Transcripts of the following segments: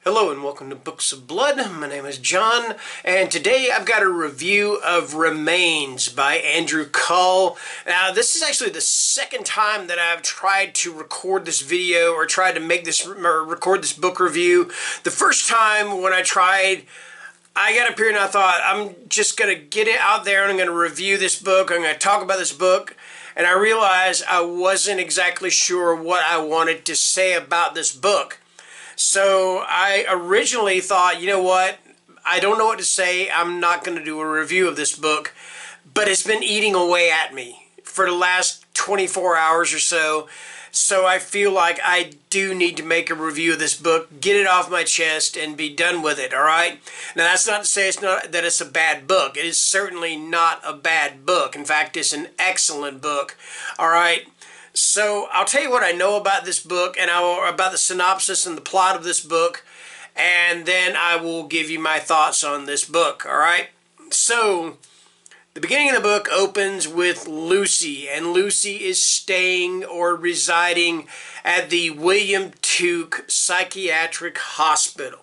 Hello and welcome to Books of Blood. My name is John, and today I've got a review of Remains by Andrew Cull. Now, this is actually the second time that I've tried to record this video or tried to make this or record this book review. The first time when I tried, I got up here and I thought, I'm just going to get it out there and I'm going to review this book. I'm going to talk about this book. And I realized I wasn't exactly sure what I wanted to say about this book. So I originally thought, you know what, I don't know what to say. I'm not going to do a review of this book, but it's been eating away at me for the last 24 hours or so. So I feel like I do need to make a review of this book, get it off my chest, and be done with it, all right? Now, that's not to say that it's a bad book. It is certainly not a bad book. In fact, it's an excellent book, all right? So I'll tell you what I know about this book and about the synopsis and the plot of this book, and then I will give you my thoughts on this book, all right? So the beginning of the book opens with Lucy, and Lucy is staying or residing at the William Tuke Psychiatric Hospital.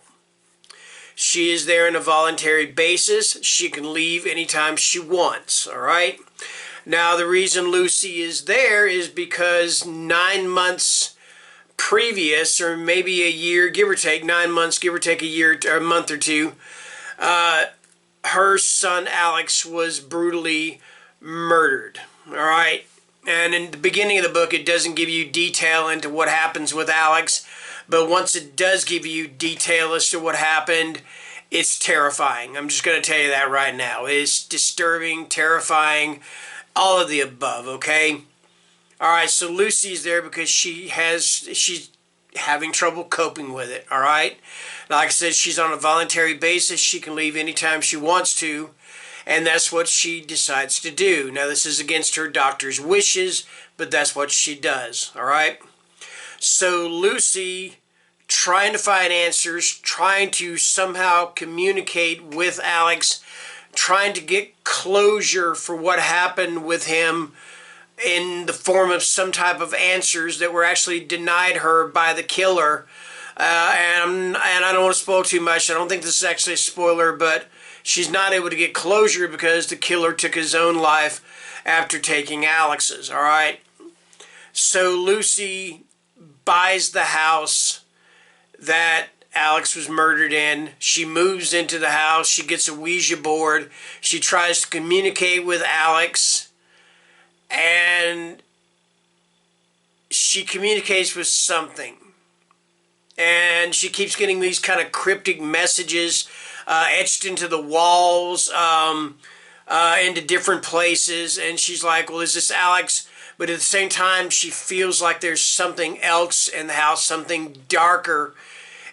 She is there on a voluntary basis. She can leave anytime she wants, all right? Now, the reason Lucy is there is because 9 months previous, or maybe a year, give or take, 9 months, give or take a year, or a month or two, her son Alex was brutally murdered, all right? And in the beginning of the book, it doesn't give you detail into what happens with Alex, but once it does give you detail as to what happened, it's terrifying. I'm just going to tell you that right now. It's disturbing, terrifying, all of the above, okay? All right, so Lucy's there because she's having trouble coping with it, all right? Like I said, she's on a voluntary basis. She can leave anytime she wants to, and that's what she decides to do. Now, this is against her doctor's wishes, but that's what she does, all right? So Lucy, trying to find answers, trying to somehow communicate with Alex, trying to get closure for what happened with him in the form of some type of answers that were actually denied her by the killer. And I don't want to spoil too much. I don't think this is actually a spoiler, but she's not able to get closure because the killer took his own life after taking Alex's, all right? So Lucy buys the house that Alex was murdered in. She moves into the house. She gets a Ouija board. She tries to communicate with Alex, and she communicates with something. And she keeps getting these kind of cryptic messages etched into the walls, into different places. And she's like, well, is this Alex? But at the same time, she feels like there's something else in the house, something darker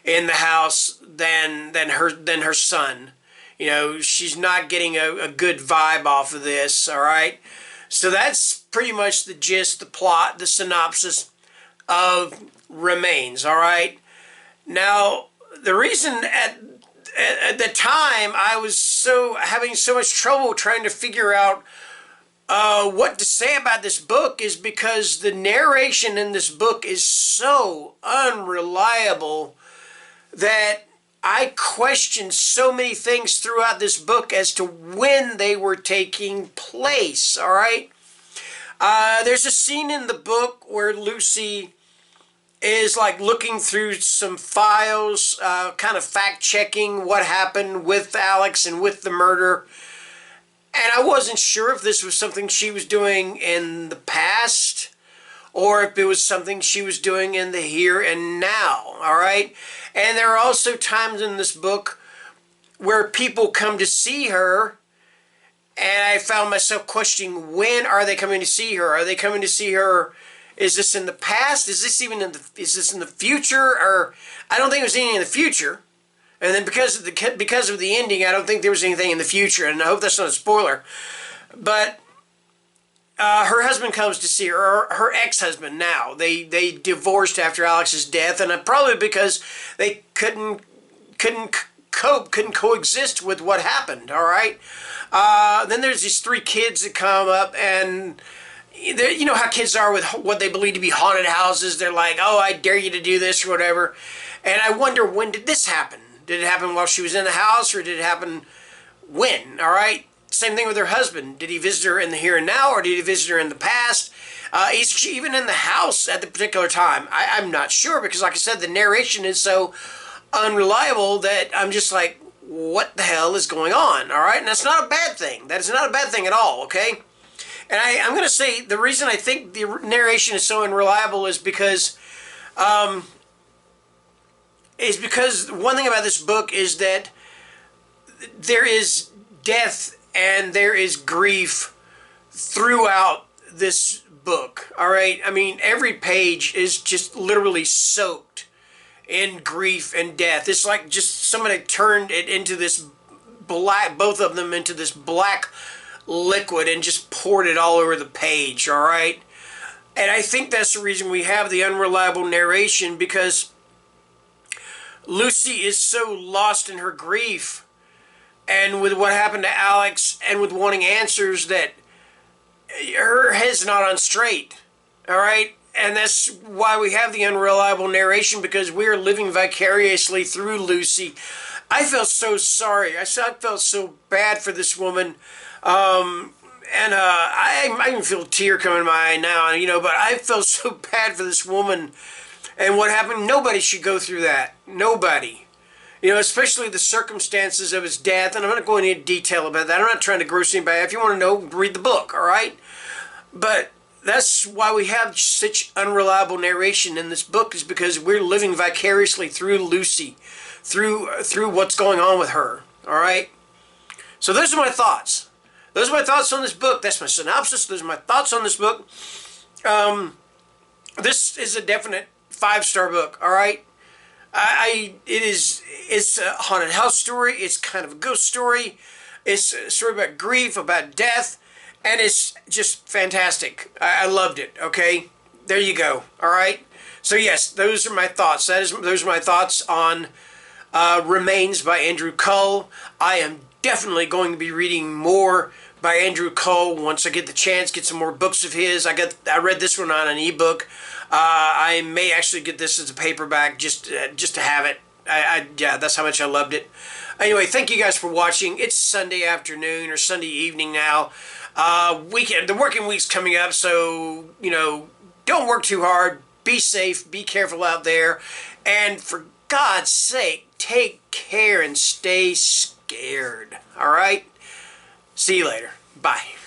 in the house than her son. You know, she's not getting a good vibe off of this, all right? So that's pretty much the gist, the plot, the synopsis of Remains, all right? Now, the reason at the time I was having so much trouble trying to figure out what to say about this book is because the narration in this book is so unreliable that I questioned so many things throughout this book as to when they were taking place, all right? There's a scene in the book where Lucy is like looking through some files, kind of fact-checking what happened with Alex and with the murder. And I wasn't sure if this was something she was doing in the past or if it was something she was doing in the here and now, all right? And there are also times in this book where people come to see her, and I found myself questioning, when are they coming to see her? Are they coming to see her? Is this in the past? Is this in the future? Or I don't think it was anything in the future. And then because of the ending, I don't think there was anything in the future, and I hope that's not a spoiler. But her husband comes to see her, her ex-husband now. They divorced after Alex's death, and probably because they couldn't coexist with what happened, all right? Then there's these three kids that come up, and you know how kids are with what they believe to be haunted houses. They're like, oh, I dare you to do this or whatever. And I wonder, when did this happen? Did it happen while she was in the house, or did it happen when, all right? Same thing with her husband. Did he visit her in the here and now, or did he visit her in the past? Is she even in the house at the particular time? I'm not sure, because like I said, the narration is so unreliable that I'm just like, what the hell is going on, all right? And that's not a bad thing. That is not a bad thing at all, okay? And I'm going to say the reason I think the narration is so unreliable is because one thing about this book is that there is death and there is grief throughout this book, all right? I mean, every page is just literally soaked in grief and death. It's like just somebody turned it into this black, both of them into this black liquid, and just poured it all over the page, all right? And I think that's the reason we have the unreliable narration, because Lucy is so lost in her grief and with what happened to Alex, and with wanting answers, that her head's not on straight, all right? And that's why we have the unreliable narration, because we are living vicariously through Lucy. I felt so sorry. I felt so bad for this woman. I even feel a tear coming to my eye now, you know, but I felt so bad for this woman and what happened. Nobody should go through that. Nobody. You know, especially the circumstances of his death, and I'm not going into detail about that. I'm not trying to gross anybody. If you want to know, read the book, all right? But that's why we have such unreliable narration in this book, is because we're living vicariously through Lucy, through what's going on with her, all right? So those are my thoughts. Those are my thoughts on this book. That's my synopsis. Those are my thoughts on this book. This is a definite 5-star book, all right? It's a haunted house story. It's kind of a ghost story. It's a story about grief, about death, and it's just fantastic. I loved it, okay? There you go, all right? So yes, those are my thoughts. Those are my thoughts on Remains by Andrew Cull. I am definitely going to be reading more by Andrew Cull once I get the chance, get some more books of his. I read this one on an ebook. I may actually get this as a paperback just to have it. Yeah, that's how much I loved it. Anyway, thank you guys for watching. It's Sunday afternoon or Sunday evening now. The working week's coming up, so, you know, don't work too hard. Be safe. Be careful out there. And for God's sake, take care and stay scared. All right? See you later. Bye.